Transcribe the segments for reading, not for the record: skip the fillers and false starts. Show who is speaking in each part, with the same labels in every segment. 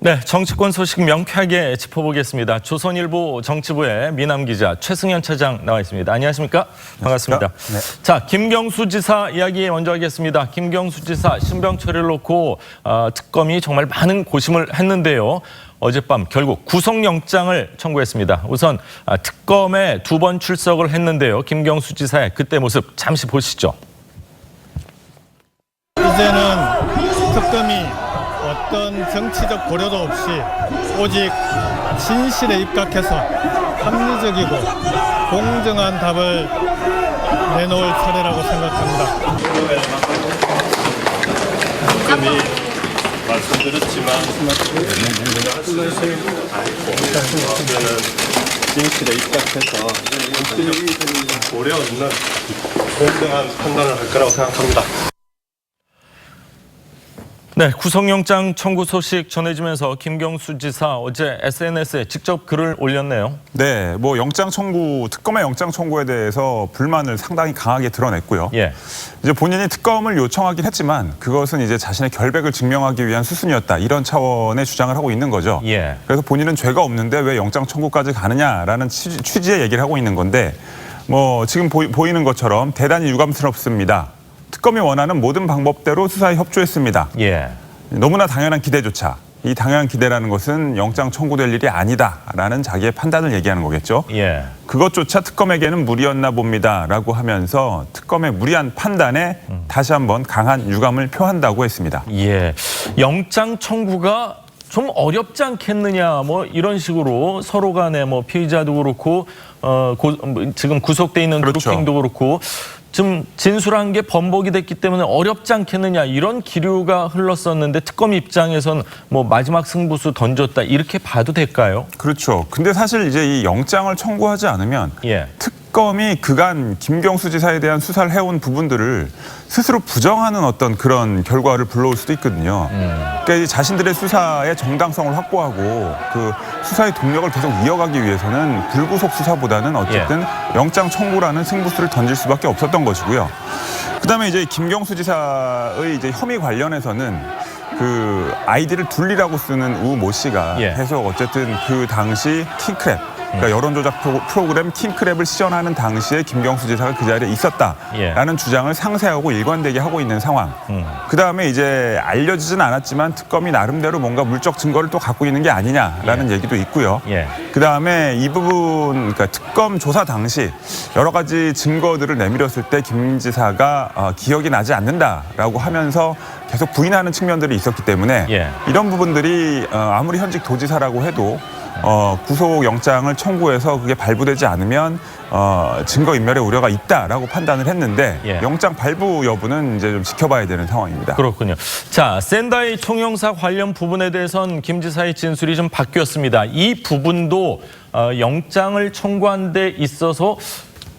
Speaker 1: 네, 정치권 소식 명쾌하게 짚어보겠습니다. 조선일보 정치부의 미남 기자 최승현 차장 나와 있습니다. 안녕하십니까? 반갑습니다. 네. 자, 김경수 지사 이야기 먼저 하겠습니다. 김경수 지사 신병 처리를 놓고 특검이 정말 많은 고심을 했는데요. 어젯밤 결국 구속영장을 청구했습니다. 우선 특검에 2번 출석을 했는데요. 김경수 지사의 그때 모습 잠시 보시죠.
Speaker 2: 이제는 특검이 어떤 정치적 고려도 없이 오직 진실에 입각해서 합리적이고 공정한 답을 내놓을 차례라고 생각합니다.
Speaker 3: 특검이 말씀드렸지만 저는 진실에 입각해서 정치적 고려 없는 공정한 판단을 할 거라고 생각합니다.
Speaker 1: 네, 구속영장 청구 소식 전해지면서 김경수 지사 어제 SNS에 직접 글을 올렸네요.
Speaker 4: 네, 뭐 특검의 영장 청구에 대해서 불만을 상당히 강하게 드러냈고요.
Speaker 1: 예.
Speaker 4: 이제 본인이 특검을 요청하긴 했지만 그것은 이제 자신의 결백을 증명하기 위한 수순이었다. 이런 차원의 주장을 하고 있는 거죠.
Speaker 1: 예.
Speaker 4: 그래서 본인은 죄가 없는데 왜 영장 청구까지 가느냐라는 취지의 얘기를 하고 있는 건데 뭐 지금 보이는 것처럼 대단히 유감스럽습니다. 특검이 원하는 모든 방법대로 수사에 협조했습니다.
Speaker 1: 예.
Speaker 4: 너무나 당연한 기대조차 이 당연한 기대라는 것은 영장 청구될 일이 아니다라는 자기의 판단을 얘기하는 거겠죠.
Speaker 1: 예.
Speaker 4: 그것조차 특검에게는 무리였나 봅니다라고 하면서 특검의 무리한 판단에 다시 한번 강한 유감을 표한다고 했습니다.
Speaker 1: 예. 영장 청구가 좀 어렵지 않겠느냐 뭐 이런 식으로 서로 간에 뭐 피의자도 그렇고 지금 구속돼 있는
Speaker 4: 그렇죠.
Speaker 1: 드루킹도 그렇고 좀 진술한 게 번복이 됐기 때문에 어렵지 않겠느냐 이런 기류가 흘렀었는데 특검 입장에서는 뭐 마지막 승부수 던졌다 이렇게 봐도 될까요?
Speaker 4: 그렇죠. 근데 사실 이제 이 영장을 청구하지 않으면
Speaker 1: 예.
Speaker 4: 특검이 그간 김경수 지사에 대한 수사를 해온 부분들을 스스로 부정하는 어떤 그런 결과를 불러올 수도 있거든요. 그러니까 이 자신들의 수사의 정당성을 확보하고 그 수사의 동력을 계속 이어가기 위해서는 불구속 수사보다는 어쨌든 영장 청구라는 승부수를 던질 수밖에 없었던 것이고요. 그다음에 이제 김경수 지사의 이제 혐의 관련해서는 그 아이디를 둘리라고 쓰는 우 모 씨가 계속 어쨌든 그 당시 킹크랩 그러니까 여론조작 프로그램 킹크랩을 시전하는 당시에 김경수 지사가 그 자리에 있었다라는 주장을 상세하고 일관되게 하고 있는 상황. 그다음에 이제 알려지진 않았지만 특검이 나름대로 뭔가 물적 증거를 또 갖고 있는 게 아니냐라는 얘기도 있고요. 그다음에 이 부분 그러니까 특검 조사 당시 여러 가지 증거들을 내밀었을 때 김 지사가 기억이 나지 않는다라고 하면서 계속 부인하는 측면들이 있었기 때문에 이런 부분들이 아무리 현직 도지사라고 해도 구속영장을 청구해서 그게 발부되지 않으면 증거인멸의 우려가 있다라고 판단을 했는데 영장 발부 여부는 이제 좀 지켜봐야 되는 상황입니다.
Speaker 1: 그렇군요. 자, 샌다이 총영사 관련 부분에 대해선 김 지사의 진술이 좀 바뀌었습니다. 이 부분도 영장을 청구한 데 있어서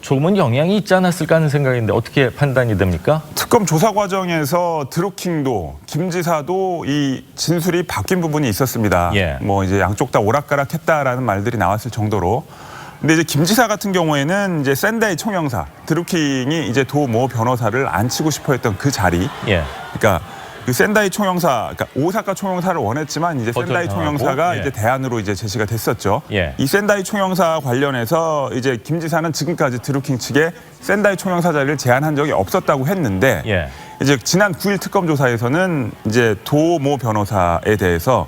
Speaker 1: 조금은 영향이 있지 않았을까 하는 생각인데 어떻게 판단이 됩니까?
Speaker 4: 특검 조사 과정에서 드루킹도 김 지사도 이 진술이 바뀐 부분이 있었습니다. 뭐 이제 양쪽 다 오락가락했다라는 말들이 나왔을 정도로. 근데 이제 김 지사 같은 경우에는 이제 샌다이 총영사 드루킹이 이제 도 모 변호사를 앉히고 싶어했던 그 자리. 그러니까 그 샌다이 총영사, 그러니까 오사카 총영사를 원했지만 이제 샌다이 총영사가 이제 대안으로 이제 제시가 됐었죠. 이 샌다이 총영사 관련해서 이제 김 지사는 지금까지 드루킹 측에 샌다이 총영사 자리를 제안한 적이 없었다고 했는데 이제 지난 9일 특검 조사에서는 이제 도모 변호사에 대해서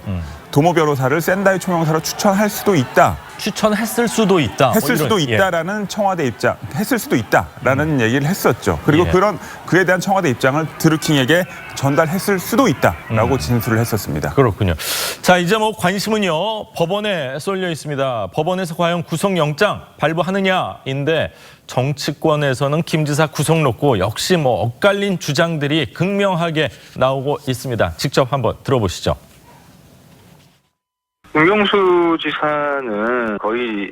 Speaker 4: 도모 변호사를 샌다이 총영사로 추천할 수도 있다.
Speaker 1: 추천했을 수도 있다.
Speaker 4: 했을 수도 있다라는 청와대 입장, 했을 수도 있다라는 얘기를 했었죠. 그리고 그에 대한 청와대 입장을 드루킹에게 전달했을 수도 있다라고 진술을 했었습니다.
Speaker 1: 그렇군요. 자, 이제 뭐 관심은요 법원에 쏠려 있습니다. 법원에서 과연 구속영장 발부하느냐인데 정치권에서는 김 지사 구속 놓고 역시 뭐 엇갈린 주장들이 극명하게 나오고 있습니다. 직접 한번 들어보시죠.
Speaker 5: 김경수 지사는 거의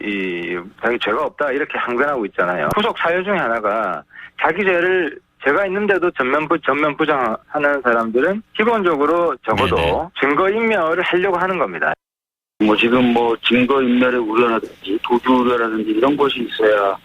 Speaker 5: 자기 죄가 없다 이렇게 항변하고 있잖아요. 구속 사유 중에 하나가 자기 죄를 죄가 있는데도 전면 부정하는 사람들은 기본적으로 적어도 증거인멸을 하려고 하는 겁니다.
Speaker 6: 뭐 지금 뭐 증거인멸의 우려라든지 도주 우려라든지 이런 것이 있어야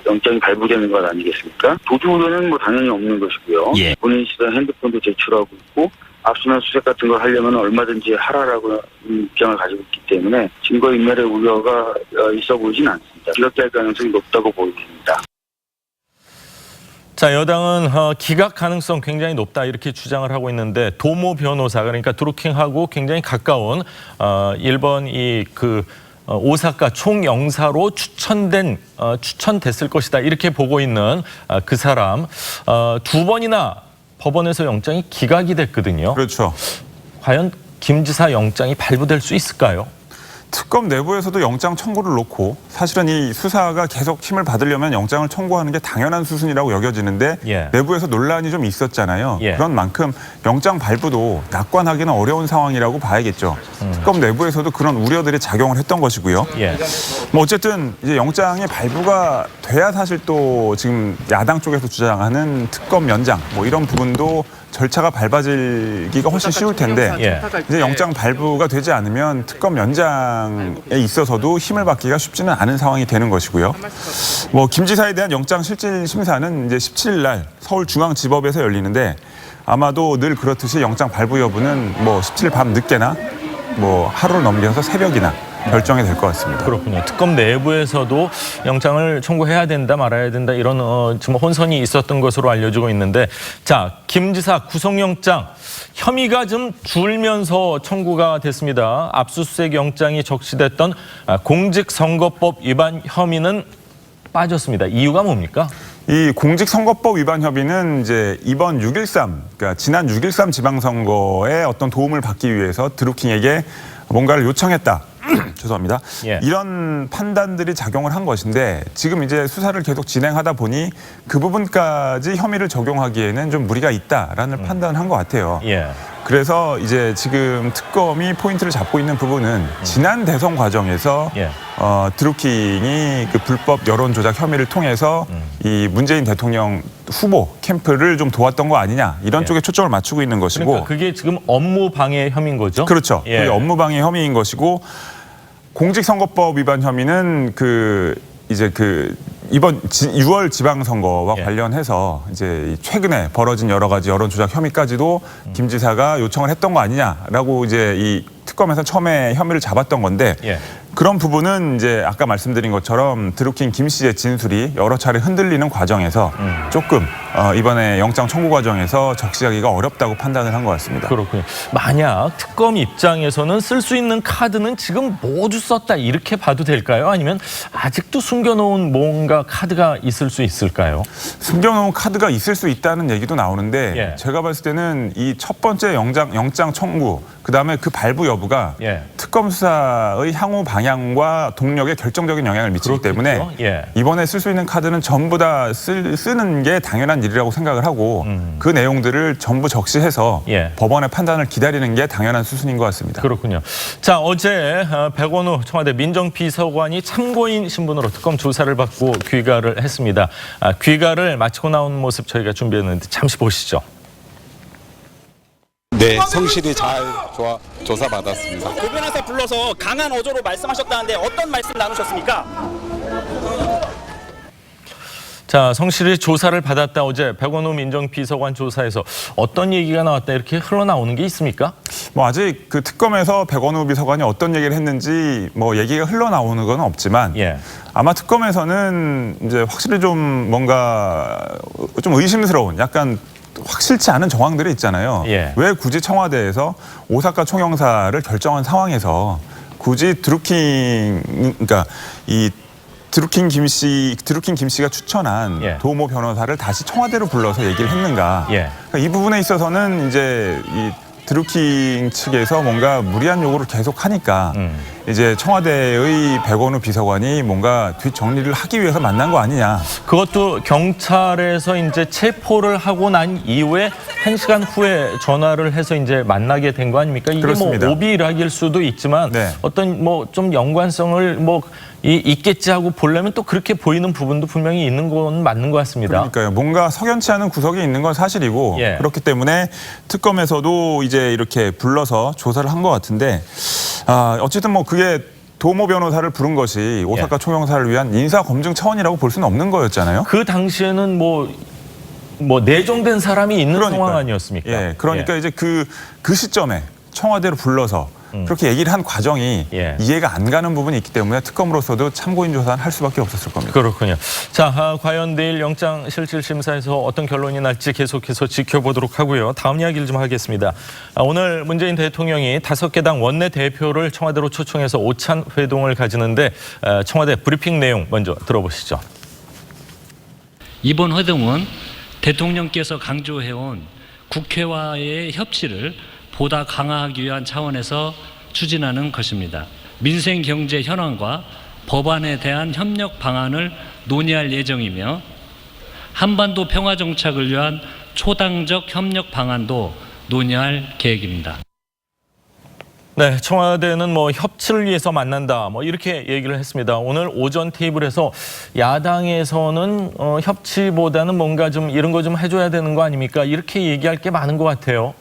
Speaker 6: 영장이 발부되는 것 아니겠습니까? 도주 우려는 뭐 당연히 없는 것이고요. 본인 시절 핸드폰도 제출하고 있고 압수나 수색 같은 걸 하려면 얼마든지 하라라고 입장을 가지고 있기 때문에 증거인멸의 우려가 있어 보이진 않습니다. 기각될 가능성이 높다고 보입니다.
Speaker 1: 자, 여당은 기각 가능성 굉장히 높다 이렇게 주장을 하고 있는데 도모 변호사 그러니까 드루킹하고 굉장히 가까운 일본 오사카 총영사로 추천됐을 것이다 이렇게 보고 있는 그 사람 두 번이나 법원에서 영장이 기각이 됐거든요.
Speaker 4: 그렇죠.
Speaker 1: 과연 김 지사 영장이 발부될 수 있을까요?
Speaker 4: 특검 내부에서도 영장 청구를 놓고 사실은 이 수사가 계속 힘을 받으려면 영장을 청구하는 게 당연한 수순이라고 여겨지는데
Speaker 1: 예.
Speaker 4: 내부에서 논란이 좀 있었잖아요.
Speaker 1: 예.
Speaker 4: 그런 만큼 영장 발부도 낙관하기는 어려운 상황이라고 봐야겠죠. 특검 내부에서도 그런 우려들이 작용을 했던 것이고요.
Speaker 1: 예.
Speaker 4: 뭐 어쨌든 이제 영장이 발부가 돼야 사실 또 지금 야당 쪽에서 주장하는 특검 연장 뭐 이런 부분도 절차가 밟아지기가 훨씬 쉬울 텐데
Speaker 1: 예.
Speaker 4: 이제 영장 발부가 되지 않으면 특검 연장에 있어서도 힘을 받기가 쉽지는 않은 상황이 되는 것이고요. 뭐 김 지사에 대한 영장 실질 심사는 이제 17일 날 서울중앙지법에서 열리는데 아마도 늘 그렇듯이 영장 발부 여부는 뭐 17일 밤 늦게나 뭐 하루를 넘겨서 새벽이나 결정이 될 것 같습니다.
Speaker 1: 그렇군요. 특검 내부에서도 영장을 청구해야 된다 말아야 된다 이런 지금 혼선이 있었던 것으로 알려지고 있는데 자, 김 지사 구속영장 혐의가 좀 줄면서 청구가 됐습니다. 압수수색 영장이 적시됐던 공직선거법 위반 혐의는 빠졌습니다. 이유가 뭡니까?
Speaker 4: 이 공직선거법 위반 협의는 이제 이번 6.13, 그러니까 지난 6.13 지방선거에 어떤 도움을 받기 위해서 드루킹에게 뭔가를 요청했다. 죄송합니다.
Speaker 1: 예.
Speaker 4: 이런 판단들이 작용을 한 것인데 지금 이제 수사를 계속 진행하다 보니 그 부분까지 혐의를 적용하기에는 좀 무리가 있다라는 판단을 한 것 같아요.
Speaker 1: 예.
Speaker 4: 그래서 이제 지금 특검이 포인트를 잡고 있는 부분은 지난 대선 과정에서
Speaker 1: 예.
Speaker 4: 드루킹이 그 불법 여론 조작 혐의를 통해서 이 문재인 대통령 후보 캠프를 좀 도왔던 거 아니냐 이런
Speaker 1: 예.
Speaker 4: 쪽에 초점을 맞추고 있는 것이고
Speaker 1: 그러니까 그게 지금 업무 방해 혐의인 거죠?
Speaker 4: 그렇죠.
Speaker 1: 예.
Speaker 4: 그게 업무방해 혐의인 것이고 공직선거법 위반 혐의는 이번 6월 지방선거와
Speaker 1: 예.
Speaker 4: 관련해서 이제 최근에 벌어진 여러 가지 여론 조작 혐의까지도 김 지사가 요청을 했던 거 아니냐라고 이제 이 특검에서 처음에 혐의를 잡았던 건데
Speaker 1: 예.
Speaker 4: 그런 부분은 이제 아까 말씀드린 것처럼 드루킹 김 씨의 진술이 여러 차례 흔들리는 과정에서 조금 이번에 영장 청구 과정에서 적시하기가 어렵다고 판단을 한 것 같습니다.
Speaker 1: 그렇군요. 만약 특검 입장에서는 쓸 수 있는 카드는 지금 모두 썼다 이렇게 봐도 될까요? 아니면 아직도 숨겨놓은 뭔가 카드가 있을 수 있을까요?
Speaker 4: 숨겨놓은 카드가 있을 수 있다는 얘기도 나오는데
Speaker 1: 예.
Speaker 4: 제가 봤을 때는 이 첫 번째 영장 청구 그다음에 그 발부 여부가
Speaker 1: 예.
Speaker 4: 특검 수사의 향후 방향과 동력에 결정적인 영향을 미치기
Speaker 1: 그렇겠죠.
Speaker 4: 때문에
Speaker 1: 예.
Speaker 4: 이번에 쓸 수 있는 카드는 전부 다 쓰는 게 당연한 일이라고 생각을 하고 그 내용들을 전부 적시해서
Speaker 1: 예.
Speaker 4: 법원의 판단을 기다리는 게 당연한 수순인 것 같습니다.
Speaker 1: 그렇군요. 자, 어제 백원우 청와대 민정비서관이 참고인 신분으로 특검 조사를 받고 귀가를 했습니다. 귀가를 마치고 나온 모습 저희가 준비했는데 잠시 보시죠.
Speaker 7: 네, 성실히 잘 조사받았습니다.
Speaker 8: 고 변호사 불러서 강한 어조로 말씀하셨다는데 어떤 말씀 나누셨습니까?
Speaker 1: 자, 성실히 조사를 받았다. 어제 백원우 민정비서관 조사에서 어떤 얘기가 나왔다 이렇게 흘러나오는 게 있습니까?
Speaker 4: 뭐 아직 그 특검에서 백원우 비서관이 어떤 얘기를 했는지 뭐 얘기가 흘러나오는 건 없지만
Speaker 1: 예.
Speaker 4: 아마 특검에서는 이제 확실히 좀 뭔가 좀 의심스러운 약간 확실치 않은 정황들이 있잖아요.
Speaker 1: 예.
Speaker 4: 왜 굳이 청와대에서 오사카 총영사를 결정한 상황에서 굳이 그러니까 이 드루킹 김 씨가 추천한
Speaker 1: 예.
Speaker 4: 도모 변호사를 다시 청와대로 불러서 얘기를 했는가?
Speaker 1: 예.
Speaker 4: 그러니까 이 부분에 있어서는 이제 이 드루킹 측에서 뭔가 무리한 요구를 계속 하니까 이제 청와대의 백원우 비서관이 뭔가 뒷정리를 하기 위해서 만난 거 아니냐.
Speaker 1: 그것도 경찰에서 이제 체포를 하고 난 이후에 1시간 후에 전화를 해서 이제 만나게 된 거 아닙니까? 이게
Speaker 4: 그렇습니다.
Speaker 1: 뭐 오비락일 수도 있지만
Speaker 4: 네.
Speaker 1: 어떤 뭐 좀 연관성을 있겠지 하고 보려면 또 그렇게 보이는 부분도 분명히 있는 건 맞는 것 같습니다.
Speaker 4: 그러니까요. 뭔가 석연치 않은 구석이 있는 건 사실이고
Speaker 1: 예.
Speaker 4: 그렇기 때문에 특검에서도 이제 이렇게 불러서 조사를 한 것 같은데 어쨌든 뭐 그게 도모 변호사를 부른 것이 오사카
Speaker 1: 예.
Speaker 4: 총영사를 위한 인사 검증 차원이라고 볼 수는 없는 거였잖아요.
Speaker 1: 그 당시에는 뭐 뭐 내정된 사람이 있는
Speaker 4: 그러니까요.
Speaker 1: 상황 아니었습니까?
Speaker 4: 예, 그러니까 이제 그 시점에 청와대로 불러서 그렇게 얘기를 한 과정이
Speaker 1: 예.
Speaker 4: 이해가 안 가는 부분이 있기 때문에 특검으로서도 참고인 조사는 할 수밖에 없었을 겁니다.
Speaker 1: 그렇군요. 자, 과연 내일 영장실질심사에서 어떤 결론이 날지 계속해서 지켜보도록 하고요. 다음 이야기를 좀 하겠습니다. 오늘 문재인 대통령이 5개 당 원내대표를 청와대로 초청해서 오찬 회동을 가지는데 청와대 브리핑 내용 먼저 들어보시죠.
Speaker 9: 이번 회동은 대통령께서 강조해온 국회와의 협치를 보다 강화하기 위한 차원에서 추진하는 것입니다. 민생 경제 현황과 법안에 대한 협력 방안을 논의할 예정이며 한반도 평화 정착을 위한 초당적 협력 방안도 논의할 계획입니다.
Speaker 1: 네, 청와대는 뭐 협치를 위해서 만난다, 뭐 이렇게 얘기를 했습니다. 오늘 오전 테이블에서 야당에서는 협치보다는 뭔가 좀 이런 거 좀 해줘야 되는 거 아닙니까? 이렇게 얘기할 게 많은 것 같아요.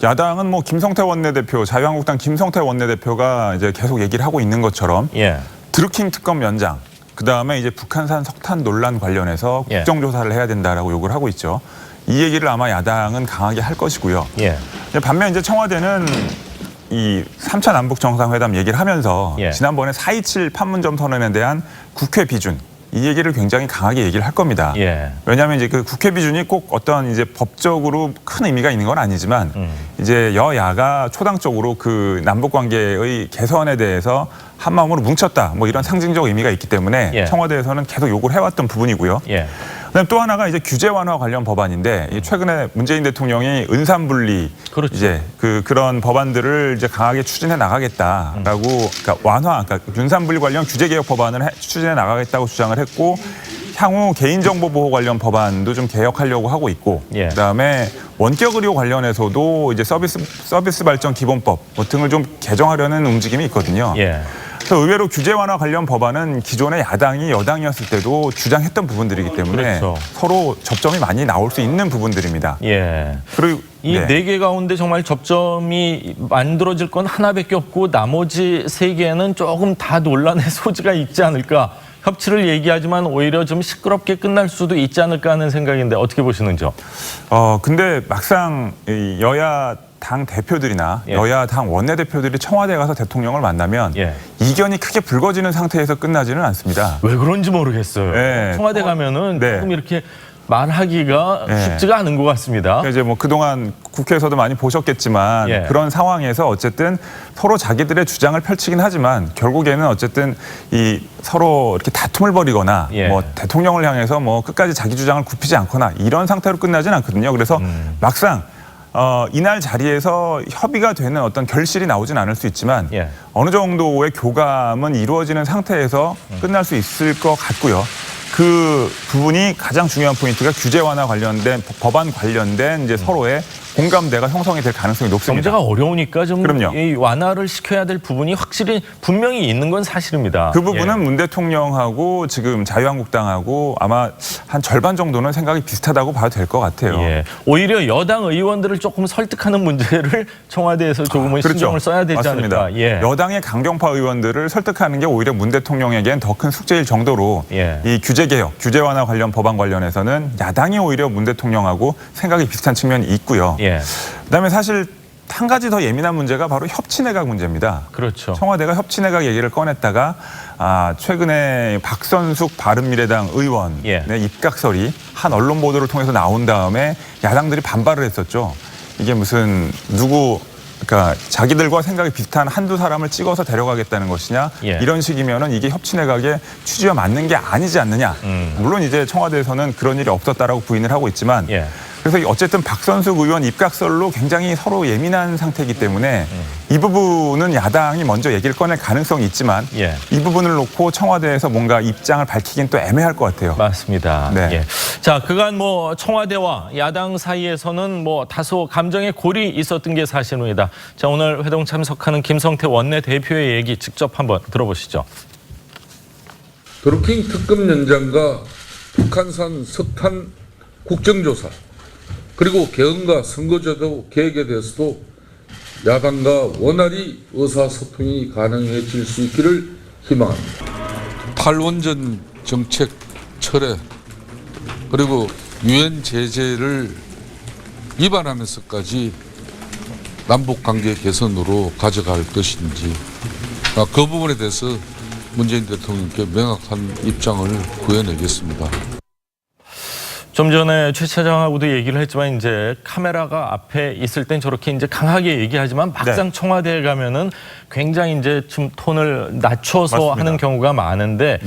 Speaker 4: 야당은 뭐 김성태 원내대표, 자유한국당 김성태 원내대표가 이제 계속 얘기를 하고 있는 것처럼
Speaker 1: 예.
Speaker 4: 드루킹 특검 연장, 그 다음에 이제 북한산 석탄 논란 관련해서
Speaker 1: 예.
Speaker 4: 국정조사를 해야 된다라고 요구를 하고 있죠. 이 얘기를 아마 야당은 강하게 할 것이고요.
Speaker 1: 예.
Speaker 4: 반면 이제 청와대는 이 3차 남북 정상회담 얘기를 하면서
Speaker 1: 예.
Speaker 4: 지난번에 4.27 판문점 선언에 대한 국회 비준 이 얘기를 굉장히 강하게 얘기를 할 겁니다.
Speaker 1: 예.
Speaker 4: 왜냐하면 이제 그 국회 비준이 꼭 어떤 이제 법적으로 큰 의미가 있는 건 아니지만 이제 여야가 초당적으로 그 남북 관계의 개선에 대해서 한 마음으로 뭉쳤다. 뭐 이런 상징적 의미가 있기 때문에
Speaker 1: 예.
Speaker 4: 청와대에서는 계속 요구를 해왔던 부분이고요.
Speaker 1: 예.
Speaker 4: 그다음 또 하나가 이제 규제 완화 관련 법안인데 최근에 문재인 대통령이 은산분리
Speaker 1: 그렇죠.
Speaker 4: 이제 그런 법안들을 이제 강하게 추진해 나가겠다라고 그러니까 완화 그러니까 윤산분리 관련 규제 개혁 법안을 추진해 나가겠다고 주장을 했고 향후 개인정보 보호 관련 법안도 좀 개혁하려고 하고 있고
Speaker 1: 예.
Speaker 4: 그다음에 원격 의료 관련해서도 이제 서비스 발전 기본법 등을 좀 개정하려는 움직임이 있거든요.
Speaker 1: 예.
Speaker 4: 그래서 의외로 규제 완화 관련 법안은 기존의 야당이 여당이었을 때도 주장했던 부분들이기 때문에
Speaker 1: 그렇죠.
Speaker 4: 서로 접점이 많이 나올 수 있는 부분들입니다.
Speaker 1: 예.
Speaker 4: 그리고
Speaker 1: 이 네 개 가운데 정말 접점이 만들어질 건 하나밖에 없고 나머지 세 개는 조금 다 논란의 소지가 있지 않을까. 협치를 얘기하지만 오히려 좀 시끄럽게 끝날 수도 있지 않을까 하는 생각인데 어떻게 보시는지요?
Speaker 4: 근데 막상 이 여야 당 대표들이나
Speaker 1: 예.
Speaker 4: 여야 당 원내대표들이 청와대에 가서 대통령을 만나면
Speaker 1: 예.
Speaker 4: 이견이 크게 불거지는 상태에서 끝나지는 않습니다.
Speaker 1: 왜 그런지 모르겠어요.
Speaker 4: 네.
Speaker 1: 청와대 가면은
Speaker 4: 네.
Speaker 1: 조금 이렇게 말하기가
Speaker 4: 네.
Speaker 1: 쉽지가 않은 것 같습니다.
Speaker 4: 이제 뭐 그동안 국회에서도 많이 보셨겠지만
Speaker 1: 예.
Speaker 4: 그런 상황에서 어쨌든 서로 자기들의 주장을 펼치긴 하지만 결국에는 어쨌든 이 서로 이렇게 다툼을 벌이거나
Speaker 1: 예.
Speaker 4: 뭐 대통령을 향해서 뭐 끝까지 자기 주장을 굽히지 않거나 이런 상태로 끝나진 않거든요. 그래서 막상 이날 자리에서 협의가 되는 어떤 결실이 나오진 않을 수 있지만
Speaker 1: 예.
Speaker 4: 어느 정도의 교감은 이루어지는 상태에서 끝날 수 있을 것 같고요. 그 부분이 가장 중요한 포인트가 규제 완화 관련된 법안 관련된 이제 서로의 공감대가 형성이 될 가능성이 높습니다.
Speaker 1: 경제가 어려우니까 좀
Speaker 4: 그럼요.
Speaker 1: 이 완화를 시켜야 될 부분이 확실히 분명히 있는 건 사실입니다.
Speaker 4: 그 부분은
Speaker 1: 예.
Speaker 4: 문 대통령하고 지금 자유한국당하고 아마 한 절반 정도는 생각이 비슷하다고 봐도 될 것 같아요.
Speaker 1: 예. 오히려 여당 의원들을 조금 설득하는 문제를 청와대에서 조금은 신경을 써야 되지
Speaker 4: 맞습니다.
Speaker 1: 않을까. 예.
Speaker 4: 여당의 강경파 의원들을 설득하는 게 오히려 문 대통령에겐 더 큰 숙제일 정도로
Speaker 1: 예.
Speaker 4: 이 규제 개혁, 규제 완화 관련 법안 관련해서는 야당이 오히려 문 대통령하고 생각이 비슷한 측면이 있고요.
Speaker 1: 예.
Speaker 4: 그다음에 사실 한 가지 더 예민한 문제가 바로 협치내각 문제입니다.
Speaker 1: 그렇죠.
Speaker 4: 청와대가 협치내각 얘기를 꺼냈다가 최근에 박선숙 바른미래당 의원의
Speaker 1: 예.
Speaker 4: 입각설이 한 언론 보도를 통해서 나온 다음에 야당들이 반발을 했었죠. 이게 무슨 그러니까 자기들과 생각이 비슷한 한두 사람을 찍어서 데려가겠다는 것이냐
Speaker 1: 예.
Speaker 4: 이런 식이면은 이게 협치내각의 취지와 맞는 게 아니지 않느냐. 물론 이제 청와대에서는 그런 일이 없었다라고 부인을 하고 있지만
Speaker 1: 예.
Speaker 4: 그래서 어쨌든 박선숙 의원 입각설로 굉장히 서로 예민한 상태이기 때문에 이 부분은 야당이 먼저 얘기를 꺼낼 가능성이 있지만
Speaker 1: 예.
Speaker 4: 이 부분을 놓고 청와대에서 뭔가 입장을 밝히긴 또 애매할 것 같아요.
Speaker 1: 맞습니다.
Speaker 4: 네.
Speaker 1: 예. 자, 그간 뭐 청와대와 야당 사이에서는 뭐 다소 감정의 골이 있었던 게 사실입니다. 자, 오늘 회동 참석하는 김성태 원내대표의 얘기 직접 한번 들어보시죠.
Speaker 10: 드루킹 특검 연장과 북한산 석탄 국정조사 그리고 개헌과 선거제도 개혁에 대해서도 야당과 원활히 의사소통이 가능해질 수 있기를 희망합니다.
Speaker 7: 탈원전 정책 철회 그리고
Speaker 10: 유엔 제재를 위반하면서까지 남북 관계 개선으로 가져갈 것인지 그 부분에 대해서 문재인 대통령께 명확한 입장을 구해내겠습니다.
Speaker 1: 좀 전에 최 차장하고도 얘기를 했지만 이제 카메라가 앞에 있을 땐 저렇게 이제 강하게 얘기하지만 막상 청와대에 가면은 굉장히 이제 좀 톤을 낮춰서
Speaker 4: 맞습니다.
Speaker 1: 하는 경우가 많은데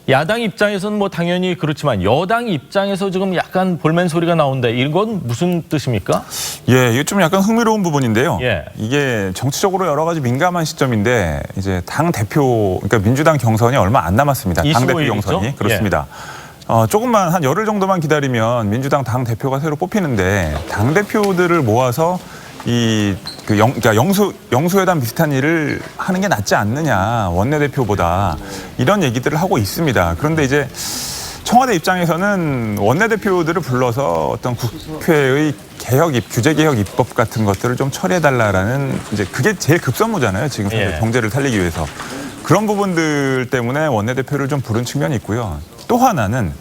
Speaker 1: 야당 입장에서는 뭐 당연히 그렇지만 여당 입장에서 지금 약간 볼멘 소리가 나온다. 이건 무슨 뜻입니까?
Speaker 4: 예, 이게 좀 약간 흥미로운 부분인데요.
Speaker 1: 예.
Speaker 4: 이게 정치적으로 여러 가지 민감한 시점인데 이제 당 대표, 그러니까 민주당 경선이 얼마 안 남았습니다. 당 대표
Speaker 1: 25일
Speaker 4: 경선이
Speaker 1: 이죠?
Speaker 4: 그렇습니다. 조금만 한 열흘 정도만 기다리면 민주당 당 대표가 새로 뽑히는데 당 대표들을 모아서 그러니까 영수회담 비슷한 일을 하는 게 낫지 않느냐 원내대표보다 이런 얘기들을 하고 있습니다. 그런데 이제 청와대 입장에서는 원내대표들을 불러서 어떤 국회의 규제 개혁 입법 같은 것들을 좀 처리해달라라는 이제 그게 제일 급선무잖아요. 지금 사실 경제를 살리기 위해서 그런 부분들 때문에 원내대표를 좀 부른 측면이 있고요. 또 하나는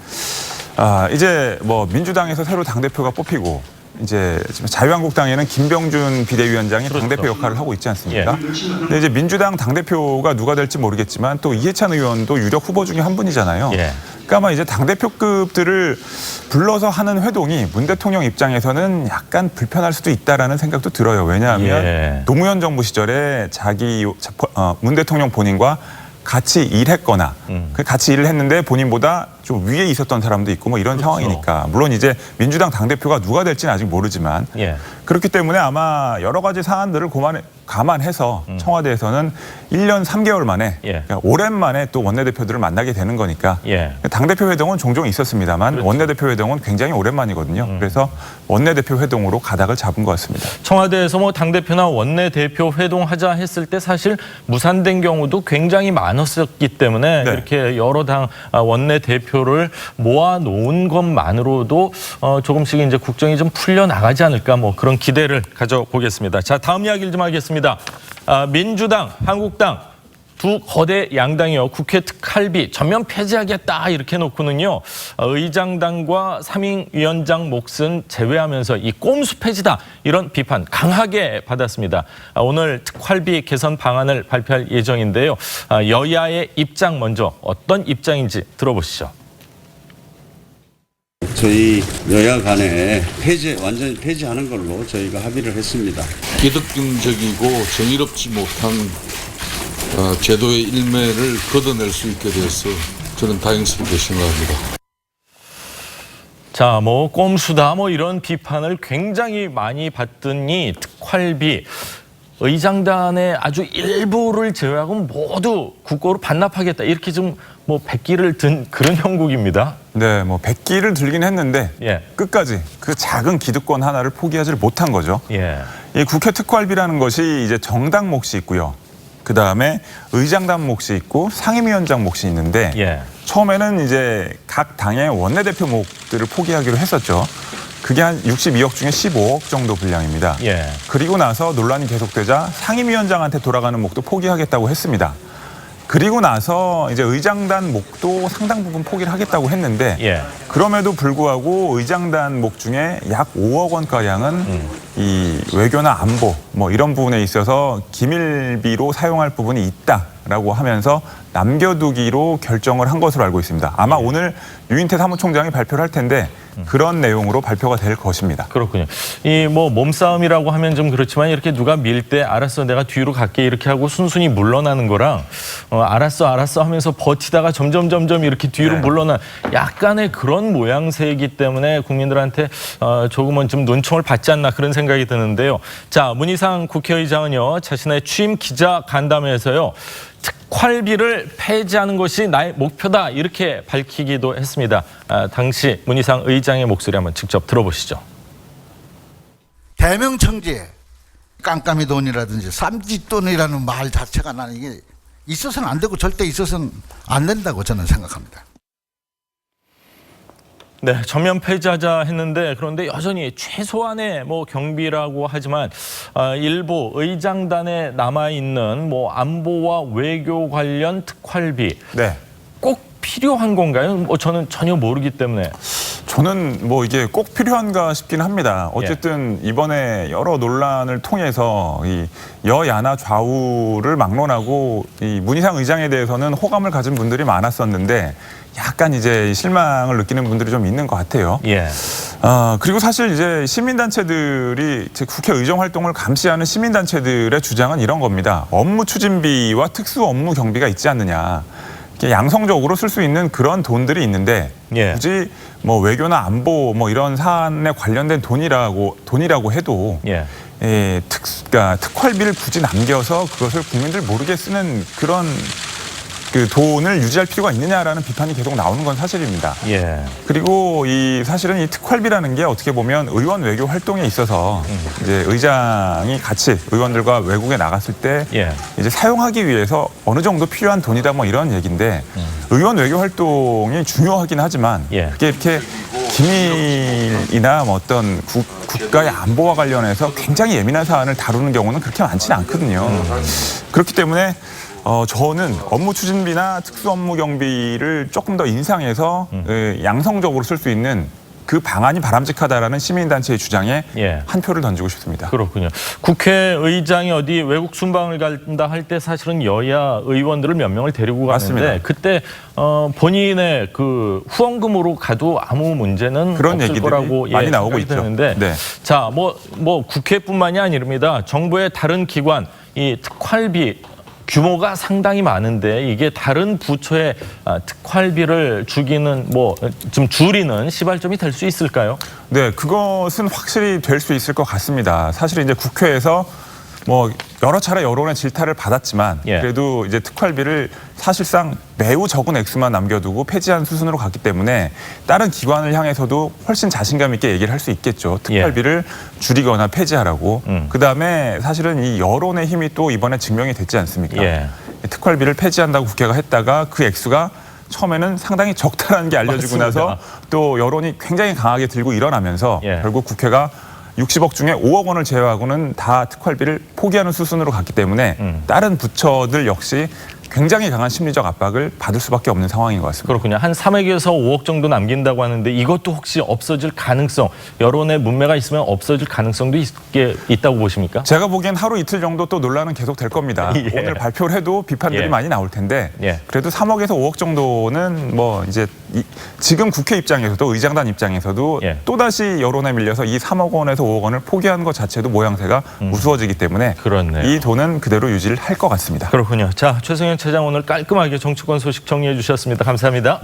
Speaker 4: 이제 뭐 민주당에서 새로 당대표가 뽑히고 이제 지금 자유한국당에는 김병준 비대위원장이 당대표 역할을 하고 있지 않습니까? 근데 이제 민주당 당대표가 누가 될지 모르겠지만 또 이해찬 의원도 유력 후보 중에 한 분이잖아요. 그러니까 아마 이제 당대표급들을 불러서 하는 회동이 문 대통령 입장에서는 약간 불편할 수도 있다라는 생각도 들어요. 왜냐하면 노무현 정부 시절에 문 대통령 본인과 같이 일했거나 같이 일을 했는데 본인보다 좀 위에 있었던 사람도 있고 뭐 이런 상황이니까 물론 이제 민주당 당대표가 누가 될지는 아직 모르지만 그렇기 때문에 아마 여러 가지 사안들을 감안해서 청와대에서는 1년 3개월 만에 그러니까 오랜만에 또 원내대표들을 만나게 되는 거니까 당대표 회동은 종종 있었습니다만 원내대표 회동은 굉장히 오랜만이거든요. 그래서 원내대표 회동으로 가닥을 잡은 것 같습니다.
Speaker 1: 청와대에서 뭐 당대표나 원내대표 회동하자 했을 때 사실 무산된 경우도 굉장히 많았었기 때문에 이렇게 여러 당 원내대표를 모아놓은 것만으로도 조금씩 이제 국정이 좀 풀려나가지 않을까 뭐 그런 기대를 가져보겠습니다. 자, 다음 이야기를 좀 하겠습니다. 민주당, 한국당 두 거대 양당이요. 국회 특활비 전면 폐지하겠다 이렇게 놓고는요. 의장단과 상임위원장 몫은 제외하면서 이 꼼수 폐지다 이런 비판 강하게 받았습니다. 오늘 특활비 개선 방안을 발표할 예정인데요. 여야의 입장 먼저 어떤 입장인지 들어보시죠.
Speaker 11: 저희 여야 간에 완전히 폐지하는 걸로 저희가 합의를 했습니다.
Speaker 10: 기득권적이고 정의롭지 못한 제도의 일매를 걷어낼 수 있게 돼서 저는 다행스럽게 생각합니다.
Speaker 1: 자, 뭐 꼼수다 뭐 이런 비판을 굉장히 많이 받더니 특활비 의장단의 아주 일부를 제외하고 모두 국고로 반납하겠다 이렇게 좀 뭐 백기를 든 그런 형국입니다.
Speaker 4: 네, 뭐 백기를 들긴 했는데 끝까지 그 작은 기득권 하나를 포기하지를 못한 거죠. 이 국회 특활비라는 것이 이제 정당 몫이 있고요. 그 다음에 의장단 몫이 있고 상임위원장 몫이 있는데 처음에는 이제 각 당의 원내대표 몫들을 포기하기로 했었죠. 그게 한 62억 중에 15억 정도 분량입니다. 그리고 나서 논란이 계속되자 상임위원장한테 돌아가는 몫도 포기하겠다고 했습니다. 그리고 나서 이제 의장단 몫도 상당 부분 포기를 하겠다고 했는데 그럼에도 불구하고 의장단 몫 중에 약 5억 원가량은 이 외교나 안보 뭐 이런 부분에 있어서 기밀비로 사용할 부분이 있다라고 하면서 남겨두기로 결정을 한 것으로 알고 있습니다. 아마 오늘 유인태 사무총장이 발표를 할 텐데 그런 내용으로 발표가 될 것입니다.
Speaker 1: 그렇군요. 이 뭐 몸싸움이라고 하면 좀 그렇지만 이렇게 누가 밀 때 알았어 내가 뒤로 갈게 이렇게 하고 순순히 물러나는 거랑 알았어 하면서 버티다가 점점 이렇게 뒤로 물러나 약간의 그런 모양새이기 때문에 국민들한테 조금은 좀 눈총을 받지 않나 그런 생각이 드는데요. 자, 문희상 국회의장은요 자신의 취임 기자 간담회에서요. 특활비를 폐지하는 것이 나의 목표다 이렇게 밝히기도 했습니다. 당시 문희상 의장의 목소리 한번 직접 들어보시죠.
Speaker 12: 대명청지에 깜깜이 돈이라든지 쌈짓돈이라는 말 자체가 나는 이게 있어서는 안 되고 절대 있어서는 안 된다고 저는 생각합니다.
Speaker 1: 네, 전면 폐지하자 했는데 그런데 여전히 최소한의 뭐 경비라고 하지만 일부 의장단에 남아 있는 뭐 안보와 외교 관련 특활비 꼭 필요한 건가요? 뭐 저는 전혀 모르기 때문에.
Speaker 4: 저는 뭐 이게 꼭 필요한가 싶긴 합니다. 어쨌든 이번에 여러 논란을 통해서 이 여야나 좌우를 막론하고 이 문희상 의장에 대해서는 호감을 가진 분들이 많았었는데 약간 이제 실망을 느끼는 분들이 좀 있는 것 같아요. 그리고 사실 이제 시민단체들이 국회 의정 활동을 감시하는 시민단체들의 주장은 이런 겁니다. 업무 추진비와 특수 업무 경비가 있지 않느냐. 양성적으로 쓸 수 있는 그런 돈들이 있는데 굳이 뭐 외교나 안보 뭐 이런 사안에 관련된 돈이라고 해도 그러니까 특활비를 굳이 남겨서 그것을 국민들 모르게 쓰는 그런 그 돈을 유지할 필요가 있느냐라는 비판이 계속 나오는 건 사실입니다. 그리고 사실은 이 특활비라는 게 어떻게 보면 의원 외교 활동에 있어서 이제 의장이 같이 의원들과 외국에 나갔을 때 이제 사용하기 위해서 어느 정도 필요한 돈이다 뭐 이런 얘기인데 의원 외교 활동이 중요하긴 하지만 그게 이렇게 기밀이나 뭐 어떤 국가의 안보와 관련해서 굉장히 예민한 사안을 다루는 경우는 그렇게 많지는 않거든요. 그렇기 때문에 저는 업무 추진비나 특수 업무 경비를 조금 더 인상해서 양성적으로 쓸 수 있는 그 방안이 바람직하다라는 시민단체의 주장에 한 표를 던지고 싶습니다.
Speaker 1: 그렇군요. 국회의장이 어디 외국 순방을 간다 할 때 사실은 여야 의원들을 몇 명을 데리고 가는데
Speaker 4: 맞습니다.
Speaker 1: 그때 본인의 그 후원금으로 가도 아무 문제는
Speaker 4: 그런
Speaker 1: 없을
Speaker 4: 얘기들이
Speaker 1: 거라고
Speaker 4: 많이 나오고 있죠.
Speaker 1: 되는데 자, 뭐 국회뿐만이 아닙니다. 정부의 다른 기관 이 특활비 규모가 상당히 많은데 이게 다른 부처의 특활비를 주기는 뭐 좀 줄이는 시발점이 될 수 있을까요?
Speaker 4: 네, 그것은 확실히 될 수 있을 것 같습니다. 사실 이제 국회에서 뭐 여러 차례 여론의 질타를 받았지만 그래도 이제 특활비를 사실상 매우 적은 액수만 남겨두고 폐지한 수순으로 갔기 때문에 다른 기관을 향해서도 훨씬 자신감 있게 얘기를 할 수 있겠죠. 특활비를 줄이거나 폐지하라고. 그다음에 사실은 이 여론의 힘이 또 이번에 증명이 됐지 않습니까? 특활비를 폐지한다고 국회가 했다가 그 액수가 처음에는 상당히 적다라는 게 알려지고 나서 또 여론이 굉장히 강하게 들고 일어나면서 결국 국회가 60억 중에 5억 원을 제외하고는 다 특활비를 포기하는 수순으로 갔기 때문에 다른 부처들 역시 굉장히 강한 심리적 압박을 받을 수밖에 없는 상황인 것 같습니다.
Speaker 1: 그렇군요. 한 3억에서 5억 정도 남긴다고 하는데 이것도 혹시 없어질 가능성, 여론의 문매가 있으면 없어질 가능성도 있다고 보십니까?
Speaker 4: 제가 보기엔 하루 이틀 정도 또 논란은 계속 될 겁니다. 오늘 발표를 해도 비판들이 많이 나올 텐데 그래도 3억에서 5억 정도는 뭐 이제 지금 국회 입장에서도 의장단 입장에서도 또다시 여론에 밀려서 이 3억 원에서 5억 원을 포기하는 것 자체도 모양새가 우스워지기 때문에 이 돈은 그대로 유지를 할 것 같습니다.
Speaker 1: 그렇군요. 자, 최승현 차장 오늘 깔끔하게 정치권 소식 정리해 주셨습니다. 감사합니다.